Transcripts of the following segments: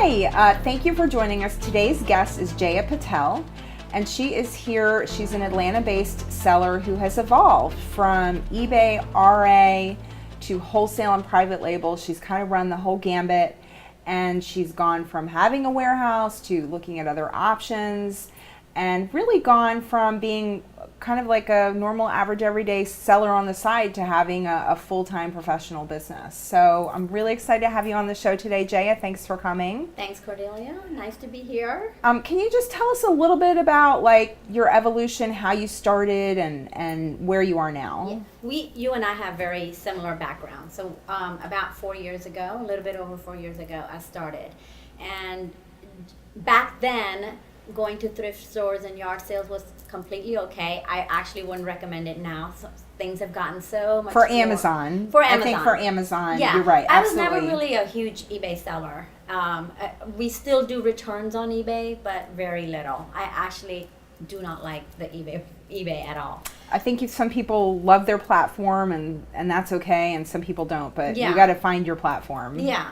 Hi, thank you for joining us. Today's guest is Jaya Patel, and she is here. She's an Atlanta-based seller who has evolved from eBay, RA, to wholesale and private label. She's kind of run the whole gambit, and she's gone from having a warehouse to looking at other options, and really gone from being kind of like a normal, average, everyday seller on the side to having a full-time professional business. So I'm really excited to have you on the show today, Jaya. Thanks for coming. Thanks, Cordelia. Nice to be here. Can you just tell us a little bit about like your evolution, how you started, and where you are now? Yeah. You and I have very similar backgrounds. So about 4 years ago, a little bit over 4 years ago, I started. And back then, going to thrift stores and yard sales was completely okay. I actually wouldn't recommend it now. So things have gotten so much for Amazon. For Amazon. I think for Amazon, yeah. You're right. Absolutely. I was never really a huge eBay seller. We still do returns on eBay, but very little. I actually do not like the eBay at all. I think some people love their platform, and that's okay, and some people don't. But Yeah. you got to find your platform. Yeah.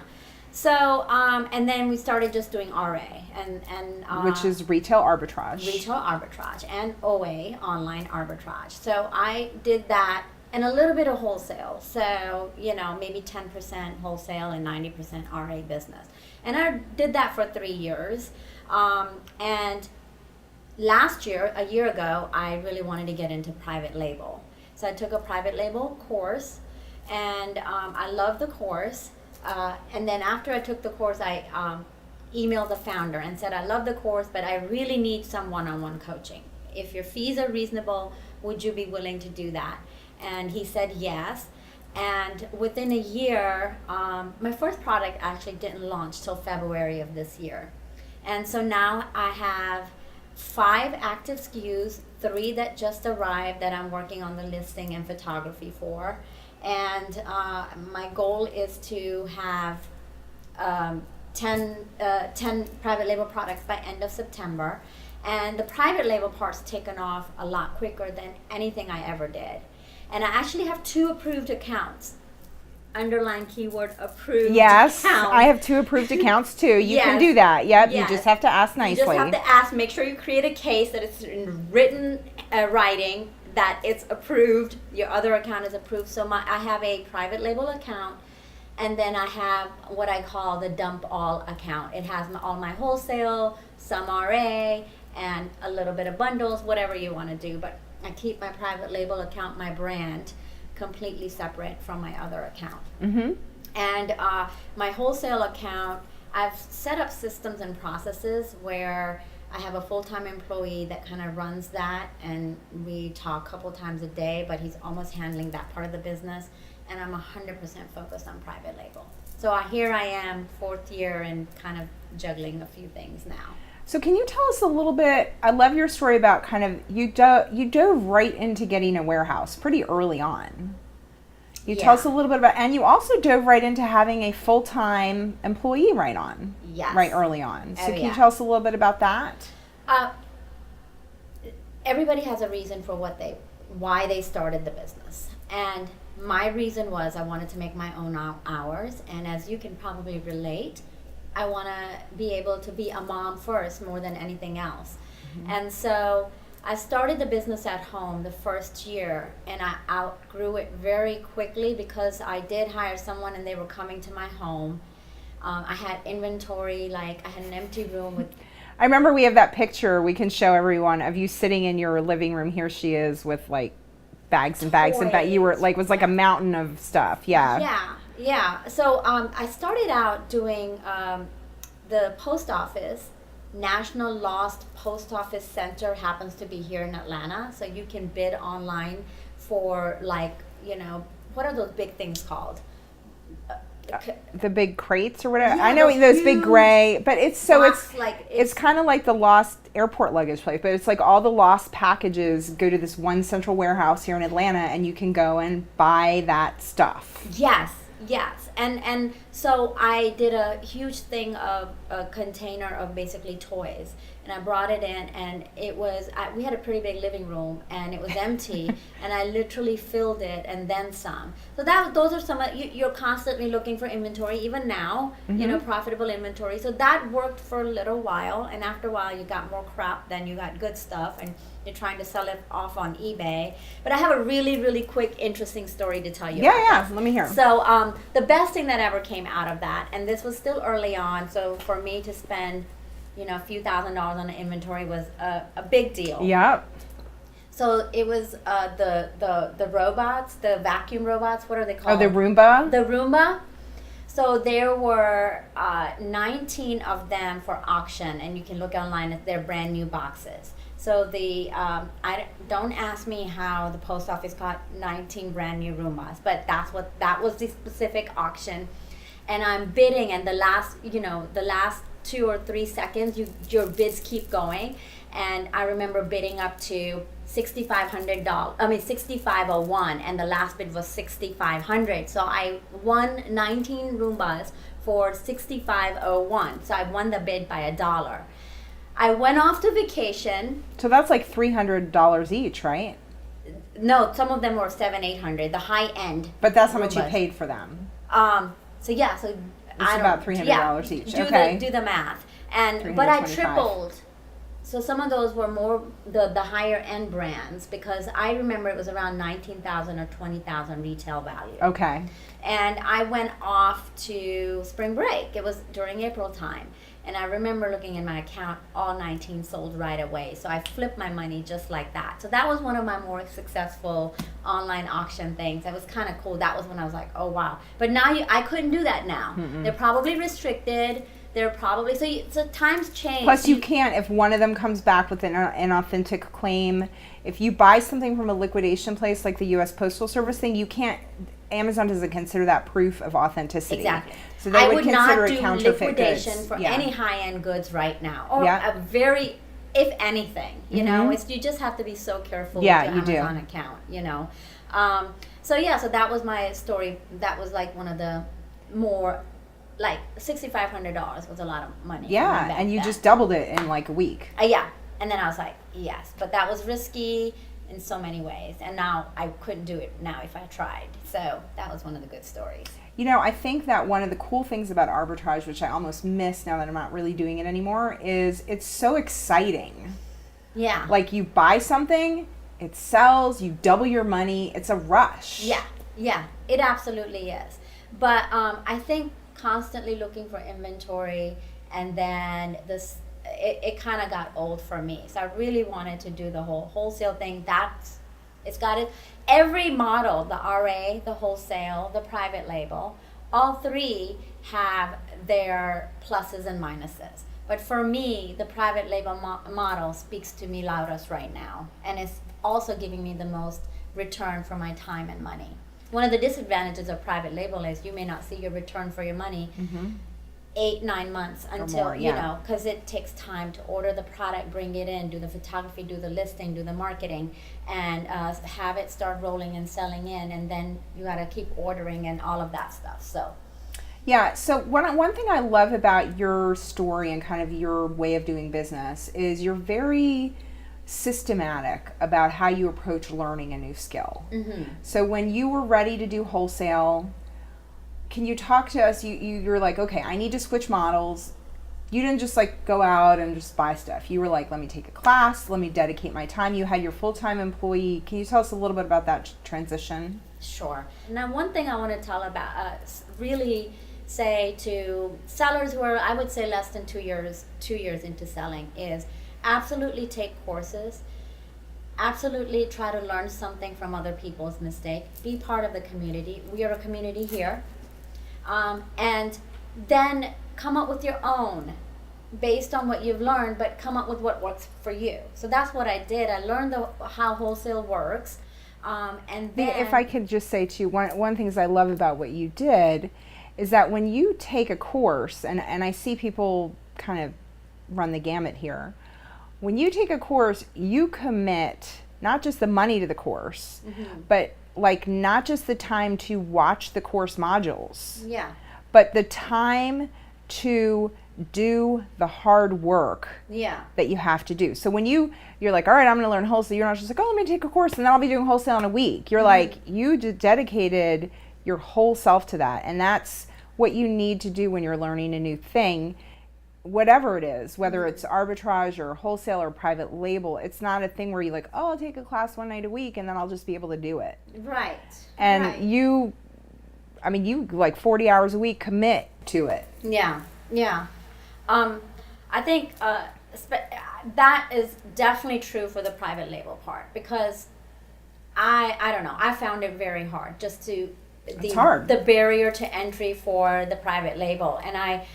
So, and then we started just doing RA and which is retail arbitrage. Retail arbitrage and OA, online arbitrage. So I did that and a little bit of wholesale. So, maybe 10% wholesale and 90% RA business. And I did that for 3 years. And last year, a year ago, I really wanted to get into private label. So I took a private label course, and I loved the course. And then after I took the course, I emailed the founder and said, I love the course, but I really need some one-on-one coaching. If your fees are reasonable, would you be willing to do that? And he said yes. And within a year, my first product actually didn't launch till February of this year. And so now I have 5 active SKUs, 3 that just arrived that I'm working on the listing and photography for. And my goal is to have 10 private label products by end of September. And the private label part's taken off a lot quicker than anything I ever did. And I actually have 2 approved accounts. Underline keyword approved Yes, accounts. I have 2 approved accounts too. You Yes. can do that. Yep, Yes. You just have to ask nicely. You just have to ask, make sure you create a case that it's in written writing, that it's approved, your other account is approved. So I have a private label account, and then I have what I call the dump all account. It has all my wholesale, some RA, and a little bit of bundles, whatever you want to do. But I keep my private label account, my brand, completely separate from my other account. Mm-hmm. And my wholesale account, I've set up systems and processes where I have a full-time employee that kind of runs that, and we talk a couple times a day, but he's almost handling that part of the business, and I'm 100% focused on private label. So here I am, 4th year, and kind of juggling a few things now. So can you tell us a little bit, I love your story about kind of, you dove right into getting a warehouse pretty early on. You tell us a little bit about, and you also dove right into having a full-time employee right early on. So can you tell us a little bit about that? Everybody has a reason for why they started the business. And my reason was I wanted to make my own hours. And as you can probably relate, I want to be able to be a mom first more than anything else. Mm-hmm. And so I started the business at home the first year, and I outgrew it very quickly because I did hire someone and they were coming to my home. I had inventory, I had an empty room with... I remember we have that picture we can show everyone of you sitting in your living room. Here she is with bags and bags and bags. You were it was like a mountain of stuff. Yeah. Yeah. So I started out doing the post office. National Lost Post Office Center happens to be here in Atlanta, so you can bid online for what are those big things called? The big crates or whatever. Yeah, I know those big gray, but it's kind of like the lost airport luggage place, but it's like all the lost packages go to this one central warehouse here in Atlanta, and you can go and buy that stuff. Yes. and so I did a huge thing of a container of basically toys, and I brought it in, and it was we had a pretty big living room, and it was empty, and I literally filled it and then some. So those are some of you're constantly looking for inventory, even now, profitable inventory. So that worked for a little while, and after a while you got more crap than you got good stuff, and you're trying to sell it off on eBay. But I have a really, really quick, interesting story to tell you. Yeah, let me hear. So the best thing that ever came out of that, and this was still early on, so for me to spend, a few $1,000s on the inventory was a big deal. Yep. So it was the robots, the vacuum robots. What are they called? Oh, the Roomba. The Roomba. So there were 19 of them for auction, and you can look online at their brand new boxes. So I don't ask me how the post office got 19 brand new Roombas, but that was the specific auction, and I'm bidding, and the last 2 or 3 seconds, your bids keep going, and I remember bidding up to $6,501, and the last bid was $6,500. So I won 19 Roombas for $6,501. So I won the bid by $1. I went off to vacation. So that's like $300 each, right? No, some of them were $700-800, the high end. But that's how much you paid for them. So yeah, so it's about $300 each. Do the math, but I tripled. So some of those were more the higher end brands, because I remember it was around 19,000 or 20,000 retail value. Okay. And I went off to spring break. It was during April time. And I remember looking in my account, all 19 sold right away. So I flipped my money just like that. So that was one of my more successful online auction things. That was kind of cool. That was when I was like, oh, wow. But now I couldn't do that now. They're probably restricted. They're probably, so times change. Plus you can't, if one of them comes back with an authentic claim, if you buy something from a liquidation place like the U.S. Postal Service thing, you can't, Amazon doesn't consider that proof of authenticity. Exactly. So they would consider it not do liquidation goods. for any high-end goods right now, or Yeah. a very, if anything, you know, you just have to be so careful with your Amazon account, So that was my story. That was like one of the more, like $6,500 was a lot of money. Yeah, and you just doubled it in like a week. Yeah, and then I was like, yes, but that was risky in so many ways, and now I couldn't do it now if I tried. So that was one of the good stories. I think that one of the cool things about arbitrage, which I almost miss now that I'm not really doing it anymore, is it's so exciting. Yeah. Like you buy something, it sells, you double your money, it's a rush. Yeah, it absolutely is. But I think constantly looking for inventory, and then it kind of got old for me. So I really wanted to do the whole wholesale thing. It's got it. Every model, the RA, the wholesale, the private label, all three have their pluses and minuses. But for me, the private label model speaks to me loudest right now, and it's also giving me the most return for my time and money. One of the disadvantages of private label is you may not see your return for your money 8-9 months until, because it takes time to order the product, bring it in, do the photography, do the listing, do the marketing, and have it start rolling and selling in, and then you got to keep ordering and all of that stuff. So one thing I love about your story and kind of your way of doing business is you're very systematic about how you approach learning a new skill. So when you were ready to do wholesale, can you talk to us? You're like, okay, I need to switch models. You didn't just like go out and just buy stuff. You were like, let me take a class, let me dedicate my time. You had your full-time employee. Can you tell us a little bit about that transition? Sure. Now, one thing I want to tell about really say to sellers who are, I would say, less than 2 years into selling is absolutely take courses. Absolutely try to learn something from other people's mistakes. Be part of the community. We are a community here. And then come up with your own based on what you've learned, but come up with what works for you. So that's what I did. I learned how wholesale works. And then, if I could just say too, one things I love about what you did is that when you take a course, and I see people kind of run the gamut here, when you take a course, you commit not just the money to the course, but like not just the time to watch the course modules, but the time to do the hard work that you have to do. So when you're like, all right, I'm going to learn wholesale, you're not just like, oh, let me take a course and then I'll be doing wholesale in a week. You're like, you dedicated your whole self to that. And that's what you need to do when you're learning a new thing, whatever it is, whether it's arbitrage or wholesale or private label. It's not a thing where you're like, oh, I'll take a class one night a week and then I'll just be able to do it. Right. And you like 40 hours a week commit to it. Yeah. I think that is definitely true for the private label part, because I don't know, I found it very hard It's hard. The barrier to entry for the private label. And I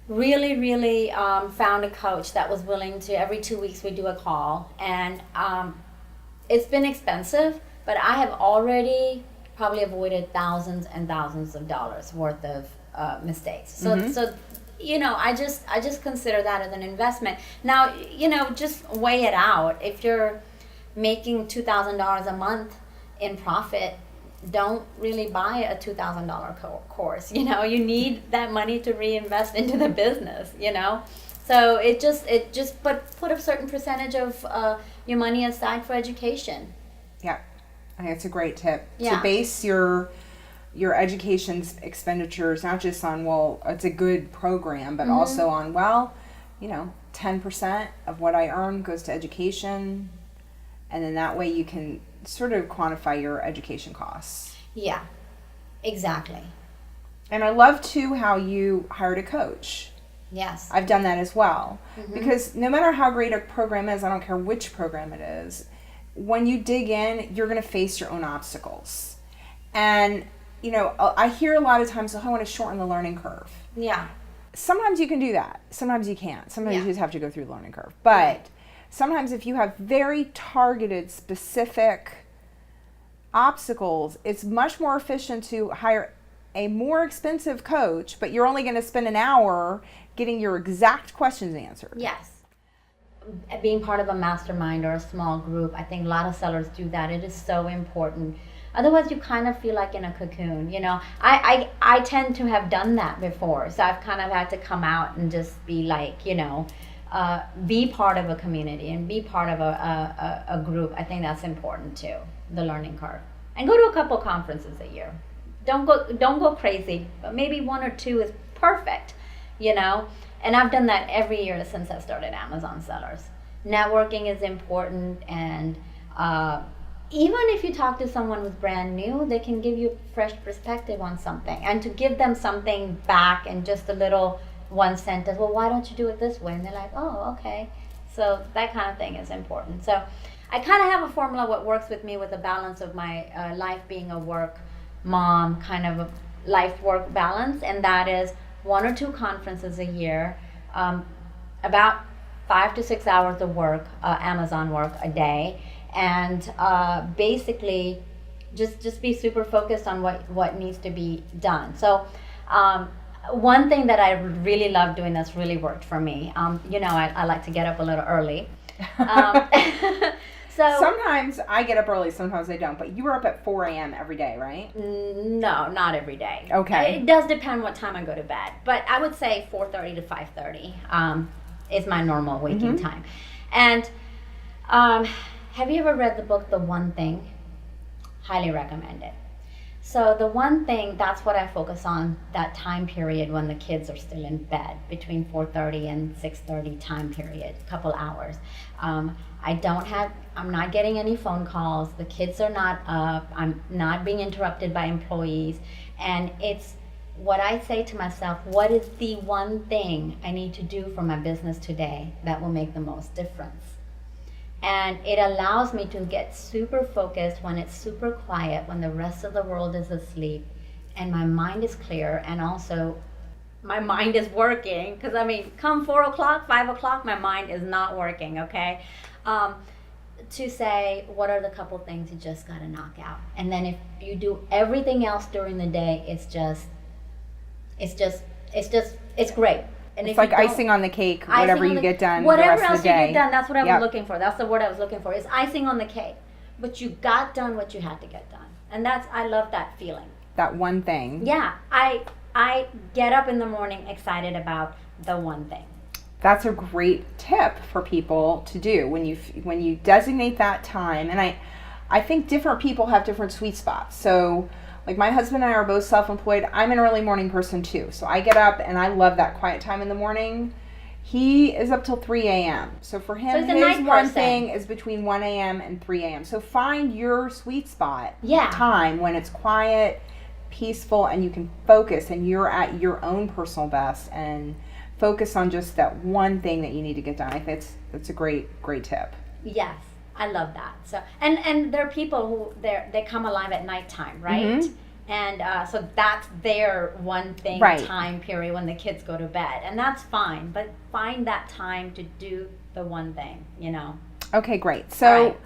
really found a coach that was willing to, every 2 weeks we do a call, and it's been expensive, but I have already probably avoided thousands and thousands of dollars worth of mistakes. So I just consider that as an investment. Now, just weigh it out. If you're making $2,000 a month in profit, don't really buy a $2,000 course. You need that money to reinvest into the business. So it just put a certain percentage of your money aside for education. Yeah, I think it's a great tip to base your education expenditures not just on, well, it's a good program, but also on, 10% of what I earn goes to education, and then that way you can sort of quantify your education costs. Yeah, exactly. And I love too how you hired a coach. Yes. I've done that as well. Because no matter how great a program is, I don't care which program it is, when you dig in, you're going to face your own obstacles. And, I hear a lot of times, I want to shorten the learning curve. Yeah. Sometimes you can do that. Sometimes you can't. Sometimes you just have to go through the learning curve. But sometimes if you have very targeted, specific obstacles, it's much more efficient to hire a more expensive coach, but you're only going to spend an hour getting your exact questions answered. Yes. Being part of a mastermind or a small group, I think a lot of sellers do that. It is so important. Otherwise, you kind of feel like in a cocoon. I tend to have done that before, so I've kind of had to come out and just be like, be part of a community and be part of a group. I think that's important too, the learning curve. And go to a couple conferences a year. Don't go crazy, but maybe 1 or 2 is perfect, And I've done that every year since I started Amazon Sellers. Networking is important, and even if you talk to someone who's brand new, they can give you a fresh perspective on something. And to give them something back in just a little one sentence, well, why don't you do it this way? And they're like, oh, okay. So that kind of thing is important. So I kind of have a formula what works with me, with a balance of my life being a work mom, kind of a life-work balance, and that is 1 or 2 conferences a year, about 5 to 6 hours of work, Amazon work a day, and basically just be super focused on what needs to be done. So one thing that I really love doing that's really worked for me, I like to get up a little early. So sometimes I get up early, sometimes I don't. But you were up at 4 a.m. every day, right? No, not every day. Okay. It does depend what time I go to bed. But I would say 4:30 to 5:30 is my normal waking time. And have you ever read the book, The One Thing? Highly recommend it. So The One Thing, that's what I focus on, that time period when the kids are still in bed, between 4:30 and 6:30 time period, couple hours. I'm not getting any phone calls. The kids are not up. I'm not being interrupted by employees. And it's what I say to myself, what is the one thing I need to do for my business today that will make the most difference? And it allows me to get super focused when it's super quiet, when the rest of the world is asleep, and my mind is clear, and also my mind is working. Because come 4 o'clock, 5 o'clock, my mind is not working, okay? To say, what are the couple things you just gotta knock out? And then if you do everything else during the day, it's great. And it's if like you don't- icing on the cake, icing whatever on you the- get done whatever the rest else of the day. you get done, that's what I Yep. was looking for. That's the word I was looking for, is icing on the cake. But you got done what you had to get done. And I love that feeling. That one thing. Yeah, I get up in the morning excited about the one thing. That's a great tip for people to do when you designate that time. And I think different people have different sweet spots. So like my husband and I are both self-employed. I'm an early morning person too. So I get up and I love that quiet time in the morning. He is up till 3 a.m. So for him, he's a his night one person. thing is between 1 a.m. and 3 a.m. So find your sweet spot Yeah. time when it's quiet, peaceful, and you can focus and you're at your own personal best and focus on just that one thing that you need to get done. I think that's a great tip. Yes, I love that. So and there are people who they come alive at nighttime, right? Mhm. And so that's their one thing Right. time period when the kids go to bed, and that's fine. But find that time to do the one thing, you know. Okay, great. So All right.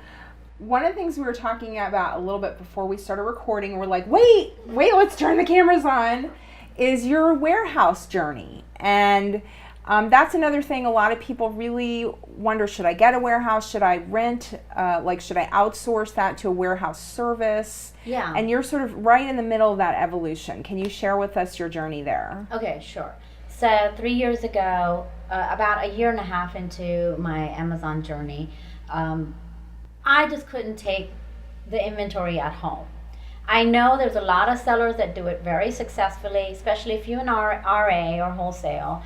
one of the things we were talking about a little bit before we started recording, we're like, wait, let's turn the cameras on, is your warehouse journey. And that's another thing a lot of people really wonder, should I get a warehouse? Should I rent? Should I outsource that to a warehouse service? Yeah. And you're sort of right in the middle of that evolution. Can you share with us your journey there? Okay, sure. So 3 years ago, about a year and a half into my Amazon journey, I just couldn't take the inventory at home. I know there's a lot of sellers that do it very successfully, especially if you're an RA or wholesale.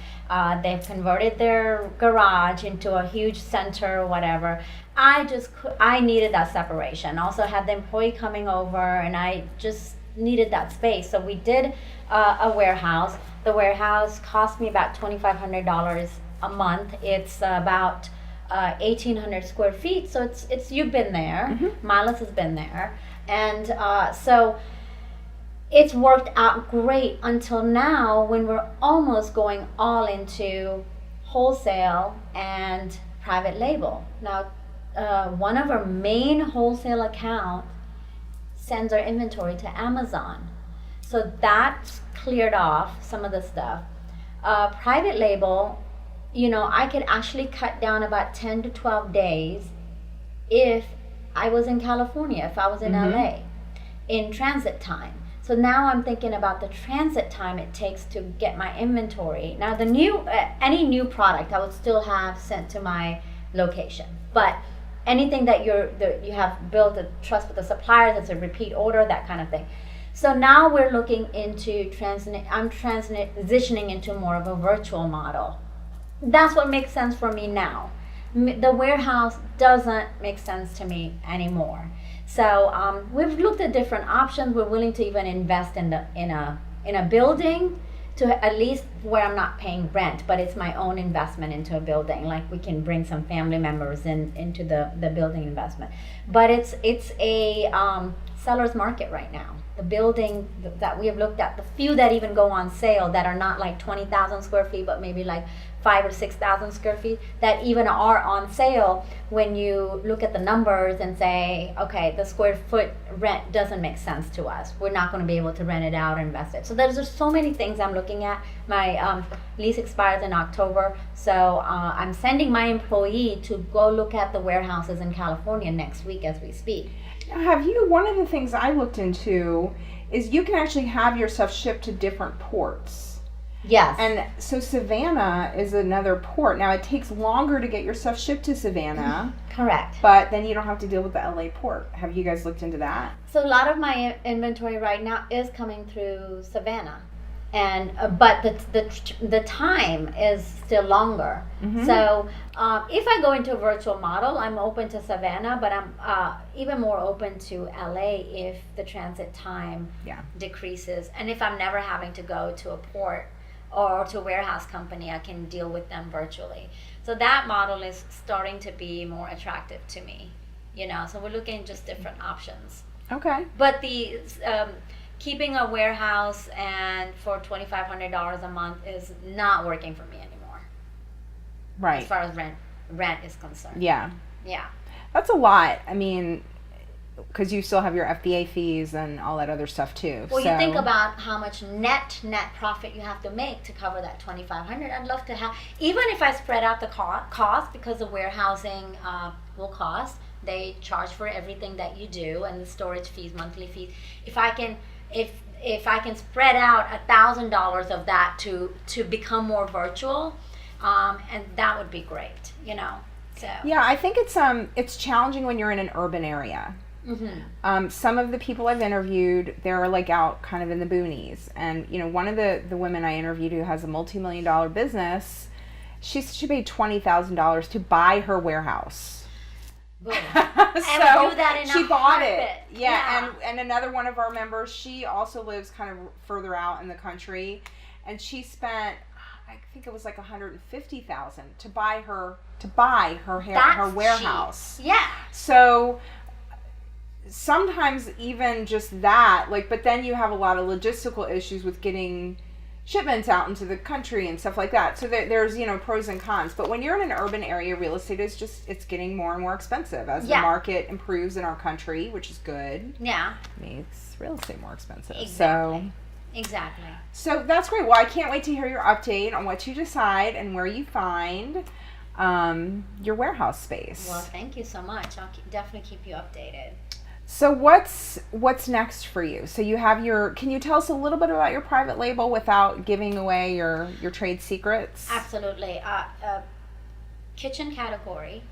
They've converted their garage into a huge center or whatever. I needed that separation. Also had the employee coming over, and I just needed that space. So we did a warehouse. The warehouse cost me about $2,500 a month. It's about 1,800 square feet. So it's you've been there. Mm-hmm. Milas has been there. And so it's worked out great until now, when we're almost going all into wholesale and private label. Now, one of our main wholesale accounts sends our inventory to Amazon. So that's cleared off some of the stuff. Private label, I could actually cut down about 10 to 12 days if I was in California, if I was in LA, in transit time. So now I'm thinking about the transit time it takes to get my inventory. Now any new product I would still have sent to my location, but anything that you have built a trust with the supplier, that's a repeat order, that kind of thing. So now we're looking into I'm transitioning into more of a virtual model. That's what makes sense for me now. The warehouse doesn't make sense to me anymore. So we've looked at different options. We're willing to even invest in a building, to at least where I'm not paying rent, but it's my own investment into a building. Like we can bring some family members into the building investment. But it's a seller's market right now. The building that we have looked at, the few that even go on sale that are not like 20,000 square feet, but maybe like 5,000 or 6,000 square feet, that even are on sale, when you look at the numbers and say, okay, the square foot rent doesn't make sense to us. We're not going to be able to rent it out or invest it. So there's just so many things I'm looking at. My lease expires in October, so I'm sending my employee to go look at the warehouses in California next week as we speak. One of the things I looked into is you can actually have your stuff shipped to different ports. Yes. And so Savannah is another port. Now it takes longer to get your stuff shipped to Savannah. Correct. But then you don't have to deal with the LA port. Have you guys looked into that? So a lot of my inventory right now is coming through Savannah, and but the time is still longer. Mm-hmm. So if I go into a virtual model, I'm open to Savannah, but I'm even more open to LA if the transit time decreases, and if I'm never having to go to a port or to a warehouse company, I can deal with them virtually. So that model is starting to be more attractive to me, so we're looking at just different options. Okay. But the keeping a warehouse and for $2,500 a month is not working for me anymore. Right. As far as rent is concerned. Yeah. Yeah. That's a lot. I mean, because you still have your FBA fees and all that other stuff too. Well, so, you think about how much net profit you have to make to cover that 2,500. I'd love to have, even if I spread out the cost, because the warehousing will cost. They charge for everything that you do, and the storage fees, monthly fees. If I can spread out $1,000 of that to become more virtual, and that would be great, you know. So yeah, I think it's challenging when you're in an urban area. Mm-hmm. Some of the people I've interviewed, they're like out kind of in the boonies, and you know, one of the women I interviewed who has a multi-million-dollar business, she paid $20,000 to buy her warehouse. Boom. So And we do that in she a bought heartbeat. it. Yeah, and another one of our members, she also lives kind of further out in the country, and she spent, I think it was like $150,000 to buy her her warehouse. Cheap. Yeah. So sometimes even just that, like, but then you have a lot of logistical issues with getting shipments out into the country and stuff like that. So there's, you know, pros and cons. But when you're in an urban area, real estate is just, it's getting more and more expensive as the market improves in our country, which is good. Yeah. Makes real estate more expensive. Exactly. Exactly. So that's great. Well, I can't wait to hear your update on what you decide and where you find your warehouse space. Well, thank you so much. I'll definitely keep you updated. So what's next for you? So you have can you tell us a little bit about your private label without giving away your trade secrets? Absolutely. Kitchen category,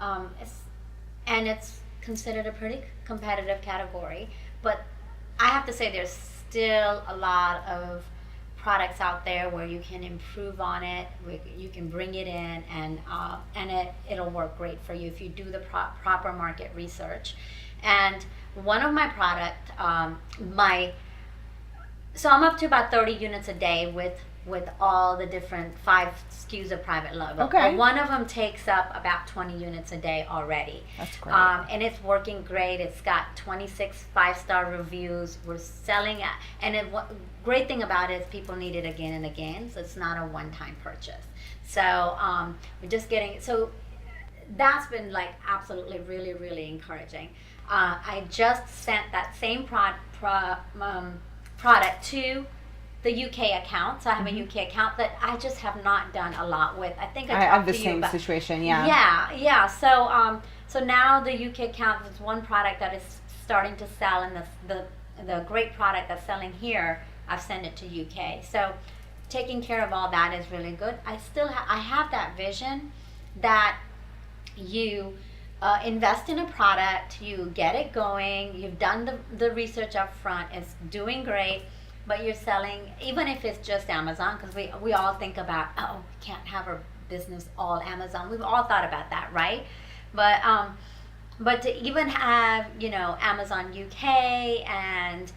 and it's considered a pretty competitive category, but I have to say there's still a lot of products out there where you can improve on it, you can bring it in, and it'll work great for you if you do the proper market research. And one of my product, so I'm up to about 30 units a day with all the different 5 SKUs of private label. Okay. One of them takes up about 20 units a day already. That's great. And it's working great. It's got 26 5-star reviews. We're selling it. And great thing about it is people need it again and again, so it's not a one-time purchase. So we're just getting, so that's been like absolutely really, really encouraging. I just sent that same product to the UK account. So I have a UK account that I just have not done a lot with. I think I have talked the to you same about, situation. Yeah. Yeah. So now the UK account is one product that is starting to sell, and the great product that's selling here, I've sent it to UK. So taking care of all that is really good. I have that vision that you invest in a product, you get it going, you've done the research up front, it's doing great, but you're selling, even if it's just Amazon, because we all think about, oh, we can't have our business all Amazon. We've all thought about that, right? But to even have, you know, Amazon UK and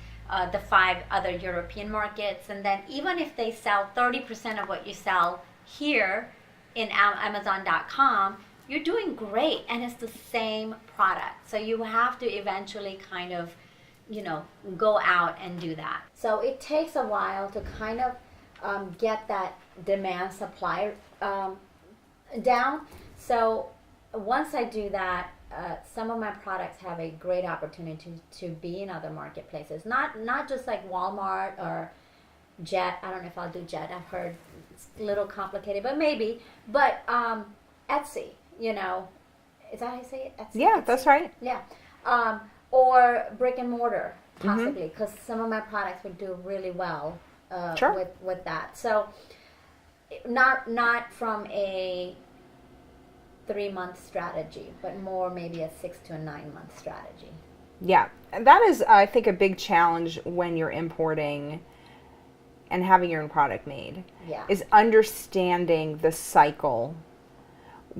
the 5 other European markets, and then even if they sell 30% of what you sell here in Amazon.com, you're doing great, and it's the same product. So you have to eventually kind of, you know, go out and do that. So it takes a while to kind of get that demand supply down. So once I do that, some of my products have a great opportunity to be in other marketplaces. Not just like Walmart or Jet. I don't know if I'll do Jet. I've heard it's a little complicated, but maybe. But Etsy. You know, is that how you say it? Etsy? Yeah, Etsy? that's right. Yeah. Or brick and mortar, possibly, because some of my products would do really well Sure. with that. So, not from a 3-month strategy, but more maybe a 6 to 9 month strategy. Yeah, and that is, I think, a big challenge when you're importing and having your own product made. Yeah. Is understanding the cycle,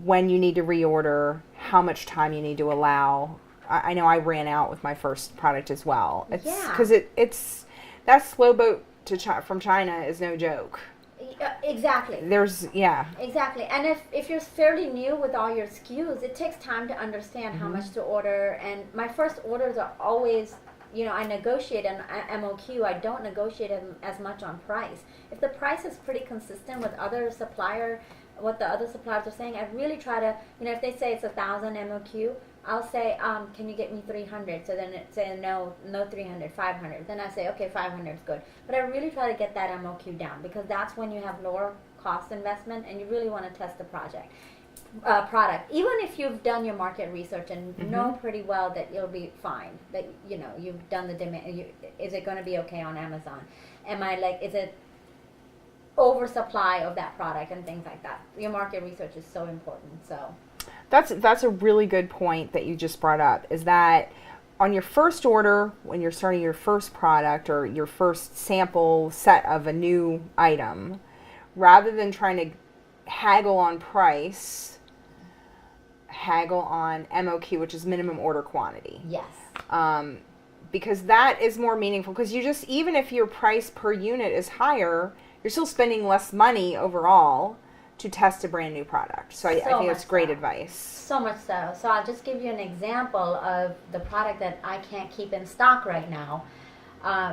when you need to reorder, how much time you need to allow. I know I ran out with my first product as well. It's because it's that slow boat from China is no joke. Exactly. Exactly. And if you're fairly new with all your SKUs, it takes time to understand how much to order. And my first orders are always, you know, I negotiate an MOQ. I don't negotiate as much on price. If the price is pretty consistent with what the other suppliers are saying, I really try to, you know, if they say it's 1,000 MOQ, I'll say, can you get me 300? So then it say no 300, 500. Then I say, okay, 500 is good. But I really try to get that MOQ down, because that's when you have lower cost investment and you really want to test the product. Even if you've done your market research and know pretty well that you'll be fine, that you've done the demand. Is it going to be okay on Amazon? Is it oversupply of that product and things like that? Your market research is so important. So that's a really good point that you just brought up, is that on your first order, when you're starting your first product or your first sample set of a new item, rather than trying to haggle on price, haggle on MOQ, which is minimum order quantity. Yes. Because that is more meaningful, because even if your price per unit is higher, you're still spending less money overall to test a brand new product. So I think that's great advice. So much so. So I'll just give you an example of the product that I can't keep in stock right now.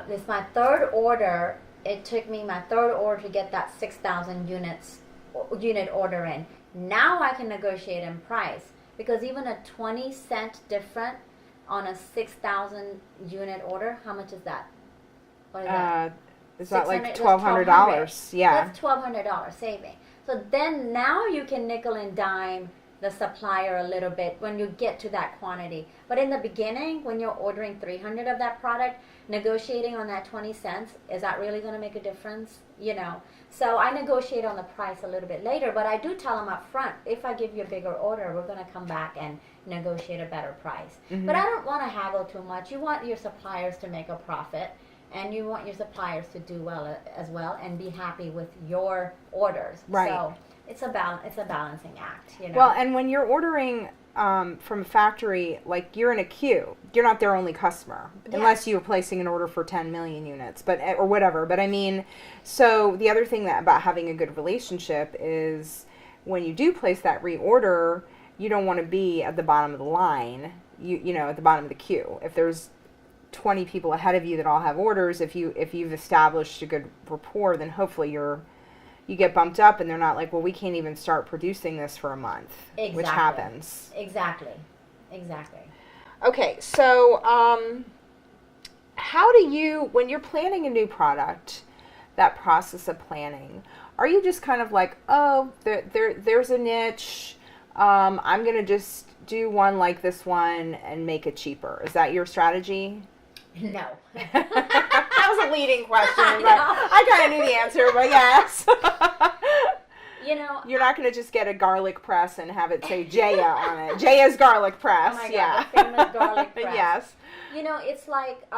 It's my third order. It took me my third order to get that 6,000 unit order in. Now I can negotiate in price, because even a 20-cent difference on a 6,000 unit order, how much is that? What is that? Is that like $1,200? Yeah. That's $1,200 saving. So then now you can nickel and dime the supplier a little bit when you get to that quantity. But in the beginning, when you're ordering 300 of that product, negotiating on that 20 cents, is that really going to make a difference? So I negotiate on the price a little bit later, but I do tell them up front, if I give you a bigger order, we're going to come back and negotiate a better price. But I don't want to haggle too much. You want your suppliers to make a profit, and you want your suppliers to do well as well and be happy with your orders. Right. So it's a balancing act. Well, and when you're ordering from a factory, like, you're in a queue. You're not their only customer, unless you're placing an order for 10 million units, or whatever. But I mean, so the other thing about having a good relationship is when you do place that reorder, you don't want to be at the bottom of the line. At the bottom of the queue. If there's 20 people ahead of you that all have orders, if you've established a good rapport, then hopefully you get bumped up, and they're not like, well, we can't even start producing this for a month. Exactly. Which happens. Exactly. Okay, so how do you, when you're planning a new product, that process of planning, are you just kind of like, oh, there's a niche, I'm going to just do one like this one and make it cheaper? Is that your strategy? No. That was a leading question, but I kind of knew the answer, but yes. You're not going to just get a garlic press and have it say Jaya on it. Jaya's garlic press. Oh my God, the famous garlic press. Yes. It's like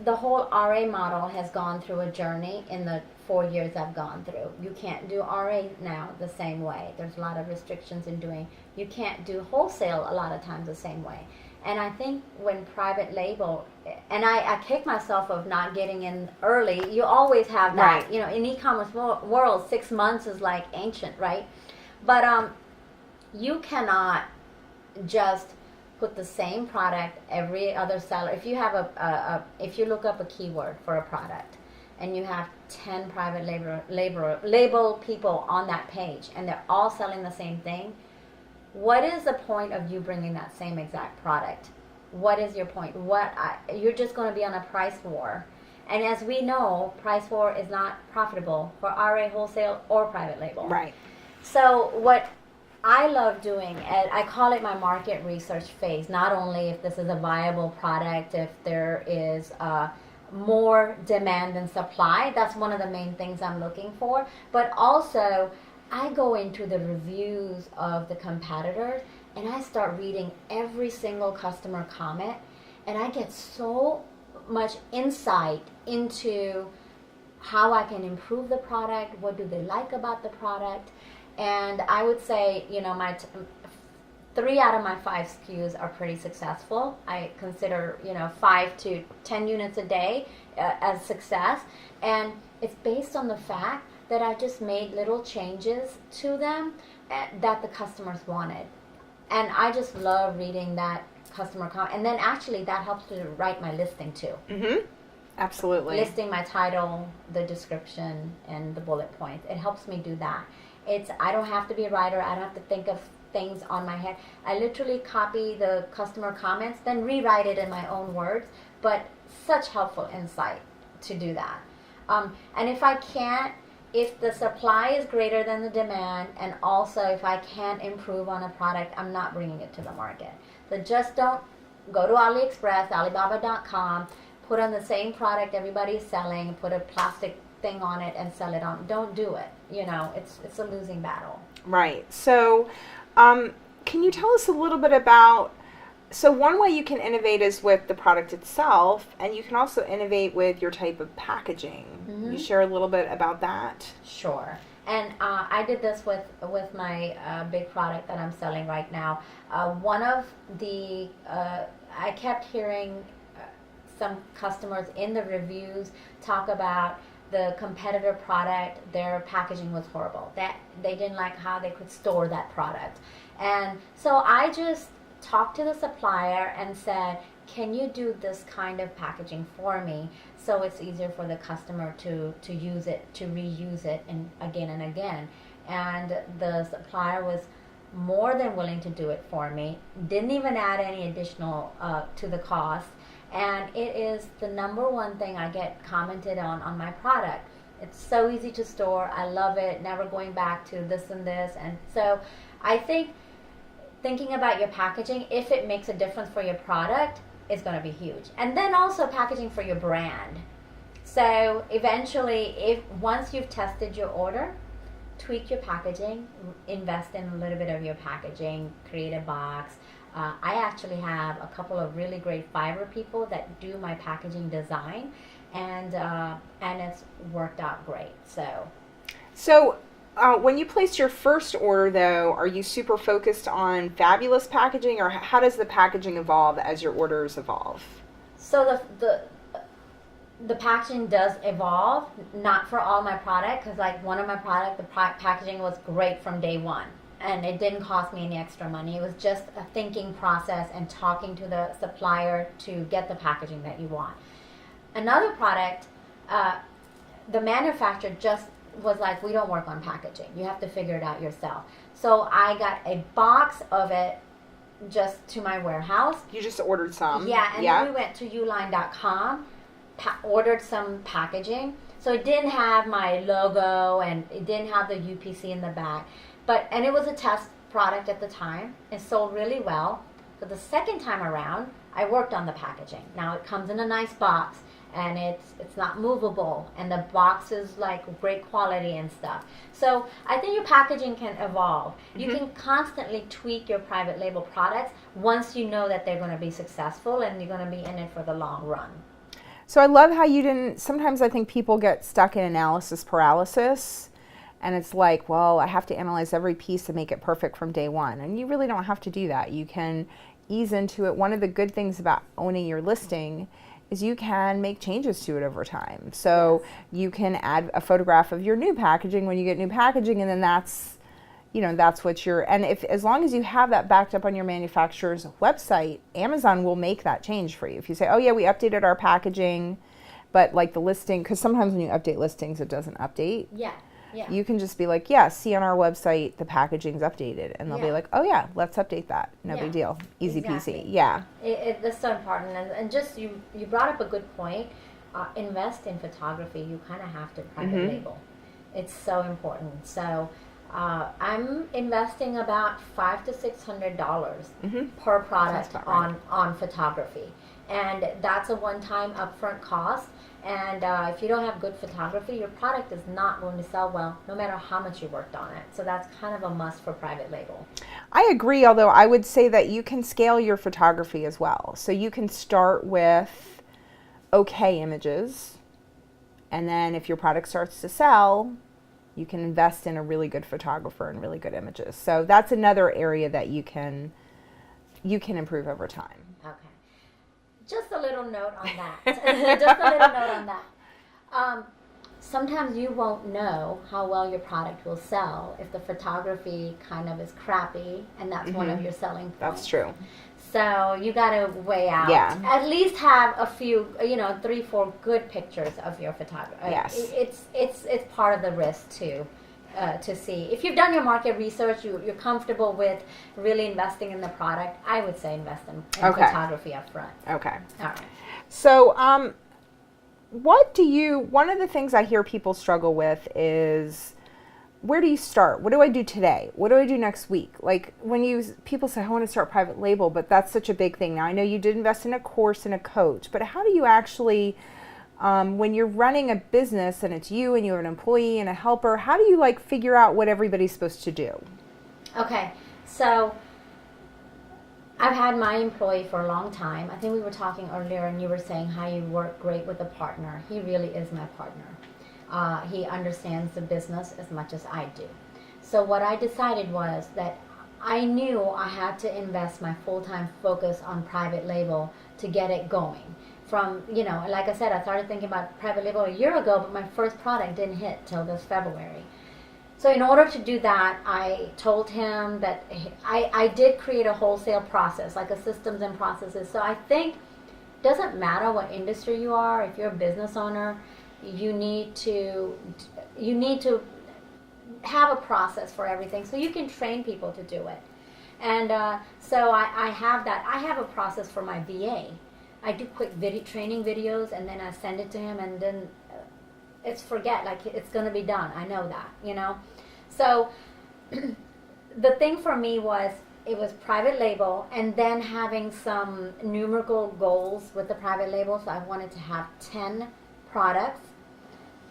the whole RA model has gone through a journey in the 4 years I've gone through. You can't do RA now the same way. There's a lot of restrictions in doing. You can't do wholesale a lot of times the same way. And I think when private label, and I kick myself of not getting in early, you always have that. Right. In e-commerce world, 6 months is like ancient, right? But you cannot just put the same product every other seller. If you have if you look up a keyword for a product, and you have 10 private label people on that page, and they're all selling the same thing, what is the point of you bringing that same exact product? What is your point? You're just going to be on a price war. And as we know, price war is not profitable for RA wholesale or private label. Right. So what I love doing, and I call it my market research phase, not only if this is a viable product, if there is more demand than supply, that's one of the main things I'm looking for, but also I go into the reviews of the competitors and I start reading every single customer comment, and I get so much insight into how I can improve the product, what do they like about the product. And I would say, my 3 out of my 5 SKUs are pretty successful. I consider, 5 to 10 units a day as success. And it's based on the fact that I just made little changes to them that the customers wanted. And I just love reading that customer comment. And then actually that helps to write my listing too. Mm-hmm. Absolutely. Listing my title, the description, and the bullet points. It helps me do that. I don't have to be a writer. I don't have to think of things on my head. I literally copy the customer comments, then rewrite it in my own words. But such helpful insight to do that. And if the supply is greater than the demand, and also if I can't improve on a product, I'm not bringing it to the market. So just don't go to AliExpress, Alibaba.com, put on the same product everybody's selling, put a plastic thing on it and sell it on. Don't do it. It's a losing battle. Right. So can you tell us a little bit about, so one way you can innovate is with the product itself, and you can also innovate with your type of packaging. Mm-hmm. You share a little bit about that? Sure. And I did this with my big product that I'm selling right now. One of the, I kept hearing some customers in the reviews talk about the competitor product, their packaging was horrible. That they didn't like how they could store that product. And so I just talked to the supplier and said, can you do this kind of packaging for me so it's easier for the customer to use it, to reuse it and again. And the supplier was more than willing to do it for me, didn't even add any additional to the cost. And it is the number one thing I get commented on my product. It's so easy to store. I love it. Never going back to this and this. And so I think thinking about your packaging, if it makes a difference for your product, is going to be huge. And then also packaging for your brand. So eventually, once you've tested your order, tweak your packaging, invest in a little bit of your packaging, create a box. I actually have a couple of really great Fiverr people that do my packaging design, and it's worked out great. So when you place your first order, though, are you super focused on fabulous packaging, or how does the packaging evolve as your orders evolve? So the packaging does evolve, not for all my product, because like one of my product, the packaging was great from day one. And it didn't cost me any extra money. It was just a thinking process and talking to the supplier to get the packaging that you want. Another product, the manufacturer just was like, we don't work on packaging. You have to figure it out yourself. So I got a box of it just to my warehouse. You just ordered some. Yeah, and then we went to uline.com, ordered some packaging. So it didn't have my logo and it didn't have the UPC in the back. And it was a test product at the time. It sold really well. But the second time around, I worked on the packaging. Now it comes in a nice box, and it's not movable, and the box is like great quality and stuff. So I think your packaging can evolve. Mm-hmm. You can constantly tweak your private label products once you know that they're going to be successful and you're going to be in it for the long run. So I love how you didn't, sometimes I think people get stuck in analysis paralysis. And it's like, well, I have to analyze every piece and make it perfect from day one. And you really don't have to do that. You can ease into it. One of the good things about owning your listing is you can make changes to it over time. So you can add a photograph of your new packaging when you get new packaging, and then that's what and as long as you have that backed up on your manufacturer's website, Amazon will make that change for you. If you say, oh yeah, we updated our packaging, but like the listing, because sometimes when you update listings, it doesn't update. Yeah. Yeah. You can just be like, yeah, see on our website the packaging's updated, and they'll be like, oh yeah, let's update that. No big deal, easy peasy. Yeah. That's so important, and just you brought up a good point. Invest in photography. You kind of have to private label. It's so important. So I'm investing about $500 to $600 per product on photography, and that's a one-time upfront cost. And if you don't have good photography, your product is not going to sell well, no matter how much you worked on it. So that's kind of a must for private label. I agree, although I would say that you can scale your photography as well. So you can start with okay images, and then if your product starts to sell, you can invest in a really good photographer and really good images. So that's another area that you can improve over time. Okay. Just a little note on that. Sometimes you won't know how well your product will sell if the photography kind of is crappy, and that's one of your selling points. That's true. So you got to weigh out. Yeah. At least have a few, 3-4 good pictures of your photography. Yes. It's part of the risk too. to see. If you've done your market research, you're comfortable with really investing in the product, I would say invest in photography up front. Okay. All right. So, one of the things I hear people struggle with is, where do you start? What do I do today? What do I do next week? Like people say, I want to start private label, but that's such a big thing. Now, I know you did invest in a course and a coach, but how do you actually, when you're running a business and it's you and you have an employee and a helper, how do you figure out what everybody's supposed to do? Okay. So I've had my employee for a long time. I think we were talking earlier and you were saying how you work great with a partner. He really is my partner. He understands the business as much as I do. So what I decided was that I knew I had to invest my full-time focus on private label to get it going. From, like I said, I started thinking about private label a year ago, but my first product didn't hit till this February. So in order to do that, I told him that I did create a wholesale process, like a systems and processes. So I think it doesn't matter what industry you are. If you're a business owner, you need to have a process for everything so you can train people to do it. And so I have that. I have a process for my VA. I do quick training videos, and then I send it to him, and then it's it's going to be done. I know that, So the thing for me was, it was private label, and then having some numerical goals with the private label. So I wanted to have 10 products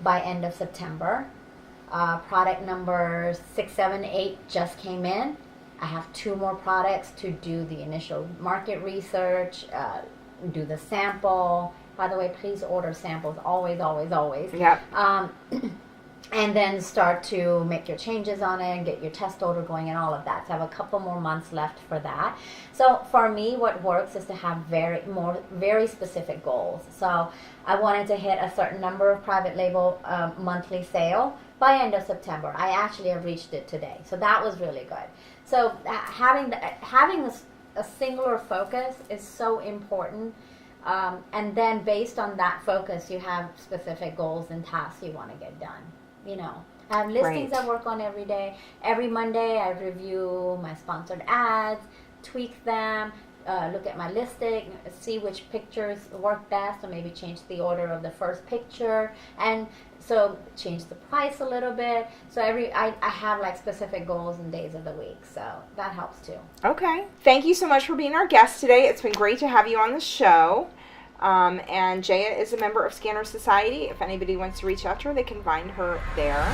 by end of September. Product number 6, 7, 8 just came in. I have 2 more products to do the initial market research, do the sample. By the way, please order samples, always, always, always. Yep. And then start to make your changes on it and get your test order going and all of that. So I have a couple more months left for that. So for me, what works is to have very specific goals. So I wanted to hit a certain number of private label monthly sale by end of September. I actually have reached it today. So that was really good. So having a singular focus is so important. And then based on that focus, you have specific goals and tasks you want to get done. I have listings I work on every day. Every Monday, I review my sponsored ads, tweak them, look at my listing, see which pictures work best, or maybe change the order of the first picture, and so change the price a little bit. So I have specific goals and days of the week, so that helps too. Okay. Thank you so much for being our guest today. It's been great to have you on the show. And Jaya is a member of Scanner Society. If anybody wants to reach out to her, they can find her there.